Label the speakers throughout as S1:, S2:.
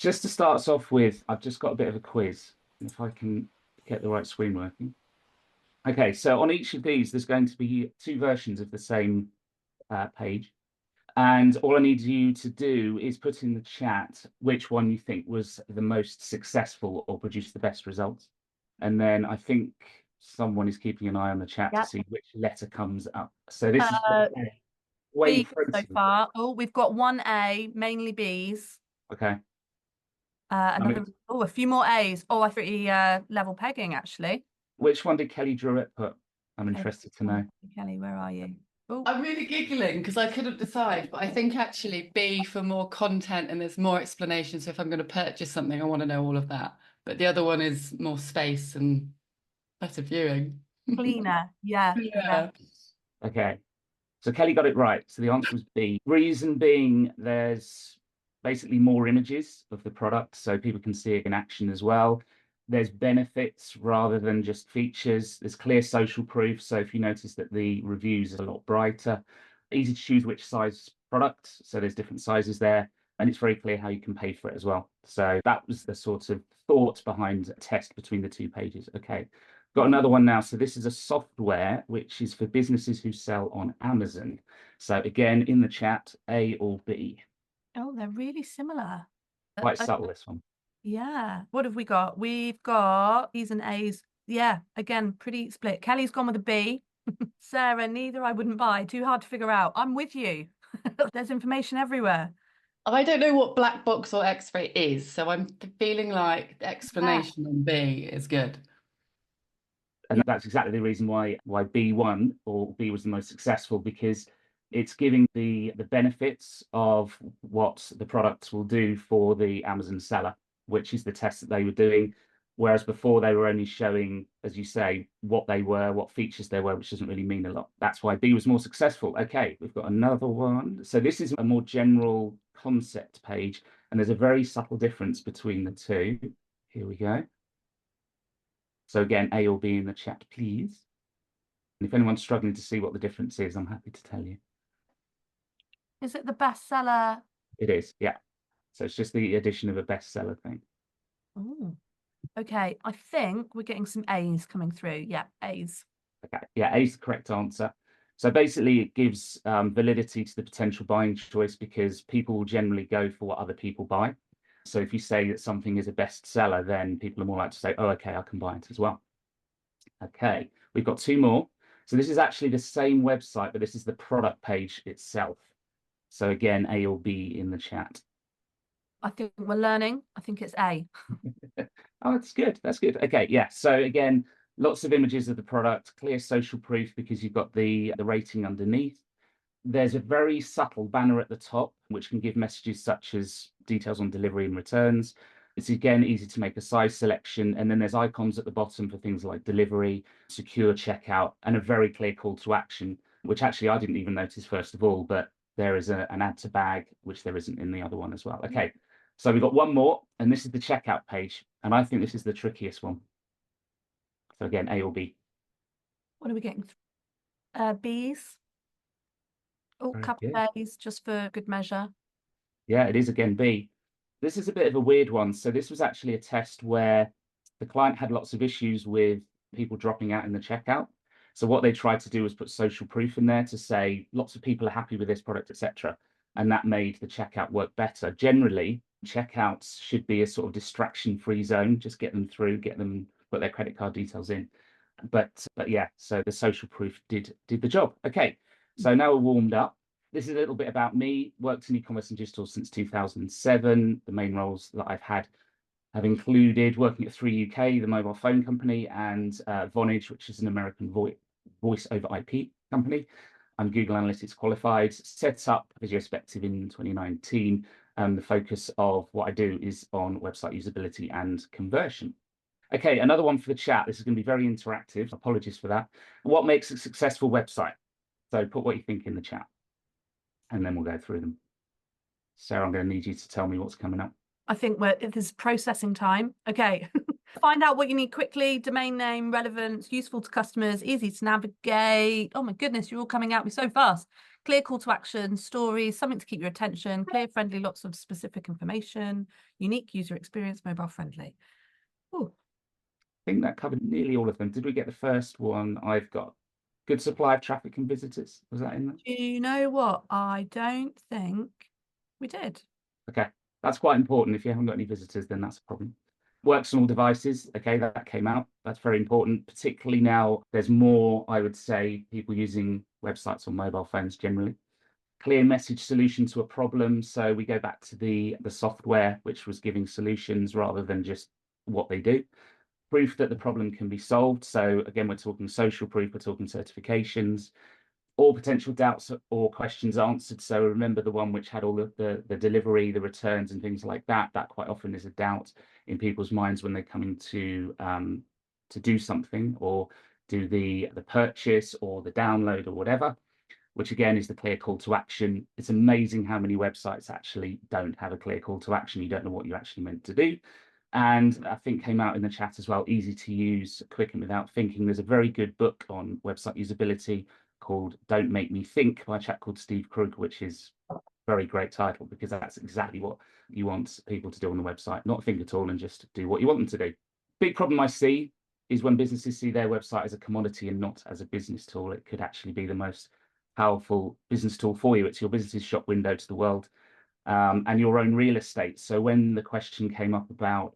S1: just to start us off with, I've just got a bit of a quiz. If I can get the right screen working. Okay, so on each of these, there's going to be two versions of the same page. And all I need you to do is put in the chat which one you think was the most successful or produced the best results. And then I think someone is keeping an eye on the chat to
S2: Yeah.
S1: see which letter comes up. So this is
S2: Uh,
S1: way in
S2: B
S1: front
S2: so
S1: of me.
S2: far. Oh, we've got one A, mainly Bs.
S1: Okay. I mean,
S2: Another. Oh, a few more As. Oh, I thought he level pegging actually.
S1: which one did Kelly Druitt put? I'm
S2: Okay.
S1: interested to know.
S2: Kelly, where are you? Oh,
S3: I'm really giggling because I couldn't decide, but I think actually B for more content and there's more explanation. So if I'm going to purchase something, I want to know all of that. But the other one is more space and better viewing.
S2: cleaner. Yeah, yeah.
S3: Yeah.
S1: Okay. So Kelly got it right. So the answer was B. Reason being, there's basically more images of the product, so people can see it in action as well. There's benefits rather than just features. There's clear social proof. So if you notice that the reviews are a lot brighter, easy to choose which size product. So there's different sizes there. And it's very clear how you can pay for it as well. So that was the sort of thought behind a test between the two pages. Okay. Got another one now. So this is a software which is for businesses who sell on Amazon. So again, in the chat, A or B.
S2: Oh, they're really similar.
S1: Quite subtle, this one.
S2: Yeah. What have we got? We've got B's and A's. Yeah, again, pretty split. Kelly's gone with a B. Sarah, neither I wouldn't buy. Too hard to figure out. I'm with you. There's information everywhere.
S3: I don't know what black box or X-ray is, so I'm feeling like the
S2: Yeah.
S3: explanation on B is good.
S1: And that's exactly the reason why B won, or B was the most successful, because it's giving the benefits of what the products will do for the Amazon seller, which is the test that they were doing. Whereas before they were only showing, as you say, what they were, what features they were, which doesn't really mean a lot. That's why B was more successful. Okay, we've got another one. So this is a more general concept page, and there's a very subtle difference between the two. Here we go. So again, A or B in the chat, please. And if anyone's struggling to see what the difference is, I'm happy to tell you.
S2: Is it the bestseller?
S1: It is, yeah. So it's just the addition of a bestseller thing.
S2: Oh, okay. I think we're getting some A's coming through. Yeah, A's.
S1: Okay, yeah, A is the correct answer. So basically, it gives validity to the potential buying choice because people will generally go for what other people buy. So if you say that something is a bestseller, then people are more likely to say, oh, okay, I can buy it as well. Okay, we've got two more. So this is actually the same website, but this is the product page itself. So again, A or B in the chat.
S2: I think we're learning. I think it's A.
S1: Oh, that's good. That's good. Okay, yeah. So again, lots of images of the product, clear social proof because you've got the rating underneath. There's a very subtle banner at the top, which can give messages such as details on delivery and returns. It's again easy to make a size selection. And then there's icons at the bottom for things like delivery, secure checkout, and a very clear call to action, which actually I didn't even notice first of all, but there is an add to bag, which there isn't in the other one as well. Okay, so we've got one more, and this is the checkout page. And I think this is the trickiest one. So again, A or B.
S2: What are we getting? B's. Oh,
S1: Very
S2: couple
S1: good.
S2: of A's just for good measure.
S1: Yeah, it is again B. This is a bit of a weird one. So this was actually a test where the client had lots of issues with people dropping out in the checkout. So what they tried to do was put social proof in there to say lots of people are happy with this product, etc. And that made the checkout work better. Generally, checkouts should be a sort of distraction-free zone. Just get them through, get them put their credit card details in. But yeah, so the social proof did the job. Okay, so now we're warmed up. This is a little bit about me. Worked in e-commerce and digital since 2007. The main roles that I've had have included working at 3UK, the mobile phone company, and Vonage, which is an American voice over IP company. I'm Google Analytics qualified, set up Visuospective in 2019. The focus of what I do is on website usability and conversion. Okay, another one for the chat. This is going to be very interactive. Apologies for that. What makes a successful website? So put what you think in the chat, and then we'll go through them. Sarah, I'm going to need you to tell me what's coming up.
S2: I think there's processing time. Okay. Find out what you need quickly, domain name, relevance, useful to customers, easy to navigate. Oh my goodness, you're all coming at me so fast. Clear call to action, stories, something to keep your attention, clear, friendly, lots of specific information, unique user experience, mobile friendly. Ooh.
S1: I think that covered nearly all of them. Did we get the first one? I've got good supply of traffic and visitors. Was that in there?
S2: Do you know what? I don't think we did.
S1: Okay, that's quite important. If you haven't got any visitors, then that's a problem. Works on all devices. Okay, that came out. That's very important, particularly now there's more, I would say, people using websites on mobile phones generally. Clear message solution to a problem. So we go back to the software, which was giving solutions rather than just what they do. Proof that the problem can be solved. So again, we're talking social proof, we're talking certifications, all potential doubts or questions answered. So remember the one which had all the delivery, the returns and things like that. That quite often is a doubt in people's minds when they're coming to do something or do the purchase or the download or whatever, which again is the clear call to action. It's amazing how many websites actually don't have a clear call to action. You don't know what you're actually meant to do. And I think came out in the chat as well, easy to use, quick and without thinking. There's a very good book on website usability called Don't Make Me Think by a chap called Steve Krug, which is a very great title because that's exactly what you want people to do on the website, not think at all and just do what you want them to do. Big problem I see is when businesses see their website as a commodity and not as a business tool. It could actually be the most powerful business tool for you. It's your business's shop window to the world and your own real estate. So when the question came up about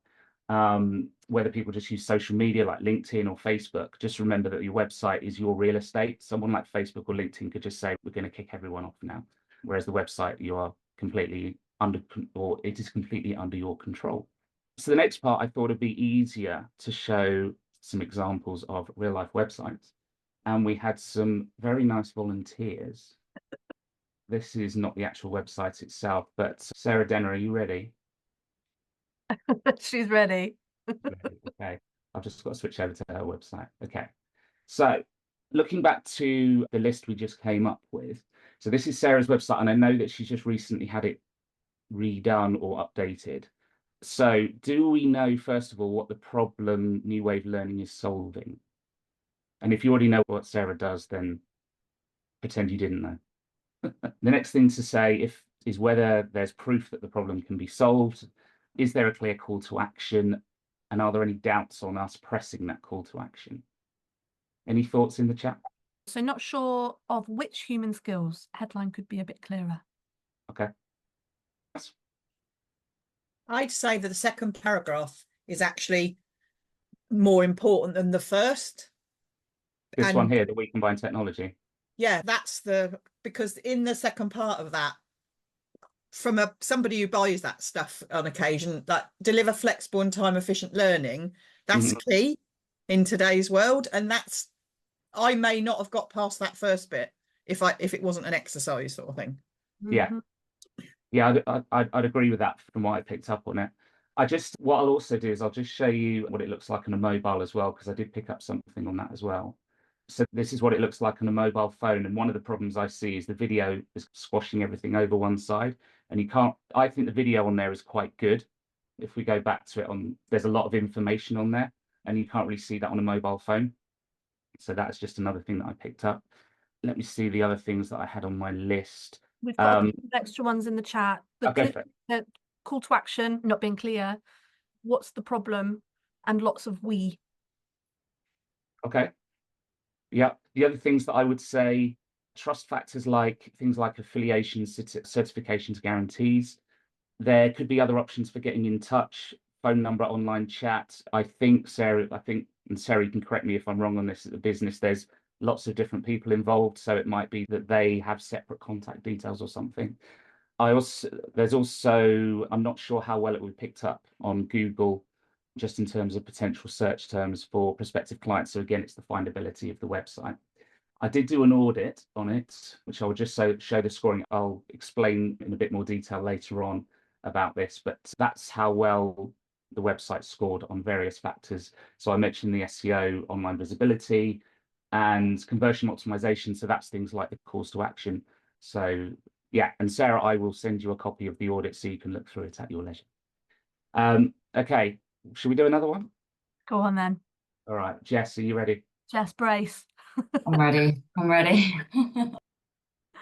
S1: whether people just use social media like LinkedIn or Facebook, just remember that your website is your real estate. Someone like Facebook or LinkedIn could just say, we're going to kick everyone off now. Whereas the website, you are completely under, or it is completely under your control. So the next part, I thought it'd be easier to show some examples of real life websites. And we had some very nice volunteers. This is not the actual website itself, but Sarah Denner, are you ready?
S2: She's ready.
S1: Okay, I've just got to switch over to her website. Okay, so looking back to the list we just came up with, so this is Sarah's website, and I know that she's just recently had it redone or updated. So do we know, first of all, what the problem New Wave Learning is solving? And if you already know what Sarah does, then pretend you didn't know. The next thing to say is whether there's proof that the problem can be solved. Is there a clear call to action? And are there any doubts on us pressing that call to action? Any thoughts in the chat?
S2: So not sure of which human skills. Headline could be a bit clearer.
S1: Okay.
S4: I'd say that the second paragraph is actually more important than the first.
S1: This one here, that we combine technology.
S4: Yeah, that's because in the second part of that, from somebody who buys that stuff on occasion, that deliver flexible and time efficient learning, that's key in today's world. And I may not have got past that first bit if it wasn't an exercise sort of thing.
S1: Yeah. Yeah, I'd agree with that from what I picked up on it. What I'll also do is I'll just show you what it looks like on a mobile as well, because I did pick up something on that as well. So this is what it looks like on a mobile phone. And one of the problems I see is the video is squashing everything over one side. And I think the video on there is quite good. If we go back to it there's a lot of information on there and you can't really see that on a mobile phone. So that's just another thing that I picked up. Let me see the other things that I had on my list.
S2: We've got a couple of extra ones in the chat. The call to action, not being clear. What's the problem? And lots of we.
S1: Okay. Yeah. The other things that I would say, trust factors like things like affiliations, certifications, guarantees. There could be other options for getting in touch, phone number, online chat. I think, and Sarah, you can correct me if I'm wrong on this, at the business, there's lots of different people involved. So it might be that they have separate contact details or something. There's also, I'm not sure how well it would be picked up on Google, just in terms of potential search terms for prospective clients. So again, it's the findability of the website. I did do an audit on it, which I will just show the scoring. I'll explain in a bit more detail later on about this, but that's how well the website scored on various factors. So I mentioned the SEO, online visibility, and conversion optimization. So that's things like the calls to action. So yeah, and Sarah, I will send you a copy of the audit so you can look through it at your leisure. Okay, should we do another one?
S2: Go on then.
S1: All right, Jess, are you ready?
S2: Jess, brace.
S5: I'm ready. I'm ready.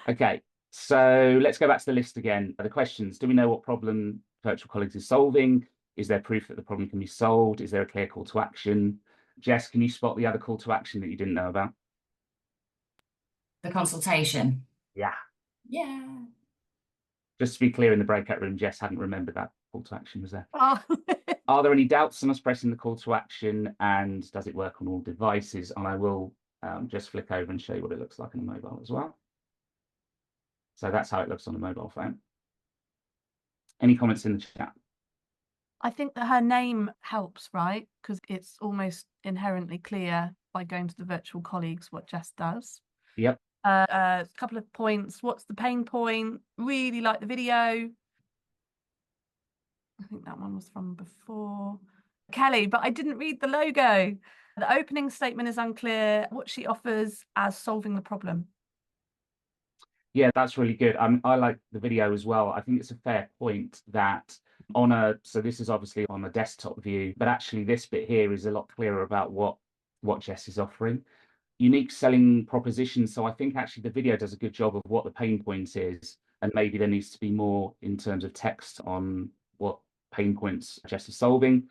S1: Okay, so let's go back to the list again. The questions: do we know what problem virtual colleagues is solving? Is there proof that the problem can be solved? Is there a clear call to action? Jess, can you spot the other call to action that you didn't know about?
S5: The consultation.
S1: Yeah.
S5: Yeah.
S1: Just to be clear, in the breakout room, Jess hadn't remembered that call to action was there.
S2: Oh.
S1: Are there any doubts on us pressing the call to action, and does it work on all devices? And I will just flick over and show you what it looks like on a mobile as well. So that's how it looks on a mobile phone. Any comments in the chat?
S2: I think that her name helps, right? Because it's almost inherently clear by going to the virtual colleagues what Jess does.
S1: Yep.
S2: A couple of points. What's the pain point? Really like the video. I think that one was from before. Kelly, but I didn't read the logo. The opening statement is unclear. What she offers as solving the problem.
S1: Yeah, that's really good. I like the video as well. I think it's a fair point that so this is obviously on a desktop view, but actually this bit here is a lot clearer about what Jess is offering. Unique selling proposition. So I think actually the video does a good job of what the pain point is, and maybe there needs to be more in terms of text on what pain points Jess is solving.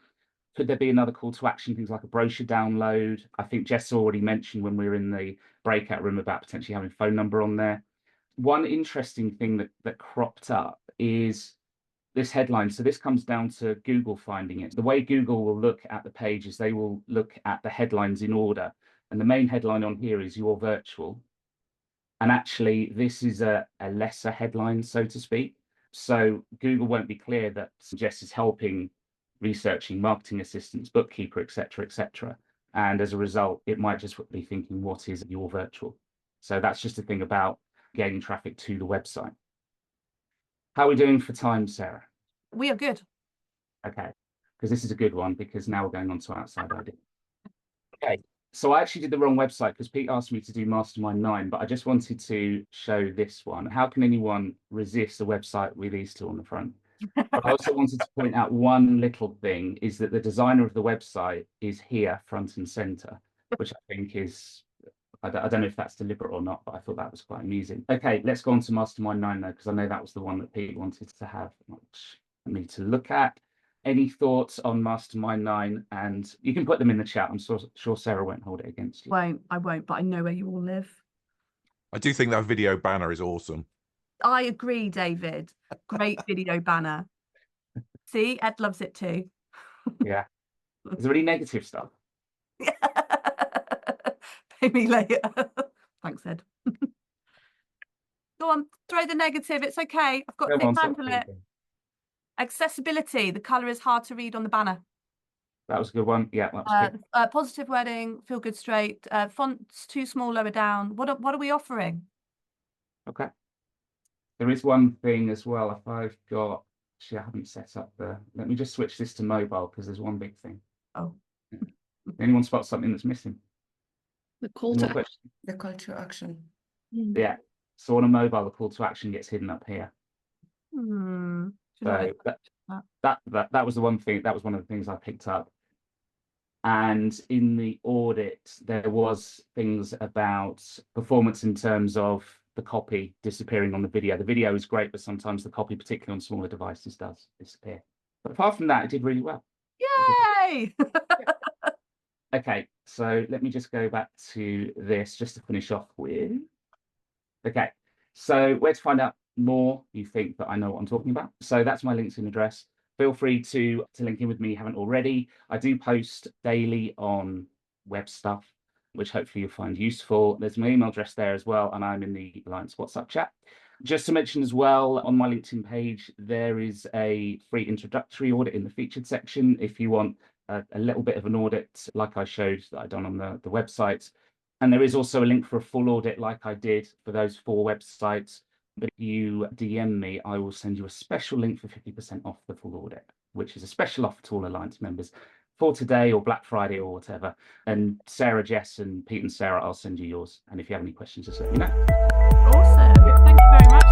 S1: Could there be another call to action, things like a brochure download? I think Jess already mentioned when we were in the breakout room about potentially having a phone number on there. One interesting thing that cropped up is this headline. So this comes down to Google finding it. The way Google will look at the page is they will look at the headlines in order. And the main headline on here is "You're virtual." And actually, this is a lesser headline, so to speak. So Google won't be clear that Jess is helping researching marketing assistants, bookkeeper, etc., etc. And as a result, it might just be thinking, what is "You're virtual"? So that's just a thing about gaining traffic to the website. How are we doing for time, Sarah?
S2: We are good.
S1: Okay, because this is a good one, because now we're going on to outside ID. Okay, so I actually did the wrong website because Pete asked me to do Mastermind 9, but I just wanted to show this one. How can anyone resist a website with these two on the front? But I also wanted to point out one little thing, is that the designer of the website is here, front and center, which I think is, I don't know if that's deliberate or not, but I thought that was quite amusing. Okay, let's go on to Mastermind 9 though, because I know that was the one that Pete wanted to have me to look at. Any thoughts on Mastermind 9? And you can put them in the chat. I'm sure Sarah won't hold it against you.
S2: I won't, but I know where you all live.
S6: I do think that video banner is awesome.
S2: I agree, David. Great video banner. See, Ed loves it too.
S1: Yeah. Is there any negative stuff?
S2: Pay me later. Thanks, Ed. Go on, throw the negative. It's okay. I've got
S1: Come
S2: to
S1: on,
S2: handle it. Accessibility. The colour is hard to read on the banner.
S1: That was a good one. Yeah, that was good.
S2: Positive wording. Feel good straight. Font's too small lower down. What are we offering?
S1: Okay. There is one thing as well. If I've got, actually, I haven't set up let me just switch this to mobile because there's one big thing.
S2: Oh.
S1: Anyone spot something that's missing?
S3: The call
S1: Any
S3: to
S1: more questions?
S3: the call to action.
S1: Yeah. So on a mobile, the call to action gets hidden up here. So that was the one thing. That was one of the things I picked up. And in the audit, there was things about performance in terms of the copy disappearing on the video. The video is great, but sometimes the copy, particularly on smaller devices, does disappear. But apart from that, it did really well.
S2: Yay!
S1: Okay, so let me just go back to this just to finish off with. Okay, so where to find out more, you think that I know what I'm talking about. So that's my LinkedIn address. Feel free to link in with me if you haven't already. I do post daily on web stuff, which hopefully you'll find useful. There's my email address there as well, and I'm in the Alliance WhatsApp chat. Just to mention as well, on my LinkedIn page, there is a free introductory audit in the featured section. If you want a little bit of an audit, like I showed that I've done on the website. And there is also a link for a full audit like I did for those 4 websites. But if you DM me, I will send you a special link for 50% off the full audit, which is a special offer to all Alliance members for today or Black Friday or whatever. And Sarah, Jess, and Pete and Sarah, I'll send you yours. And if you have any questions, just let me know.
S2: Awesome. Thank you very much.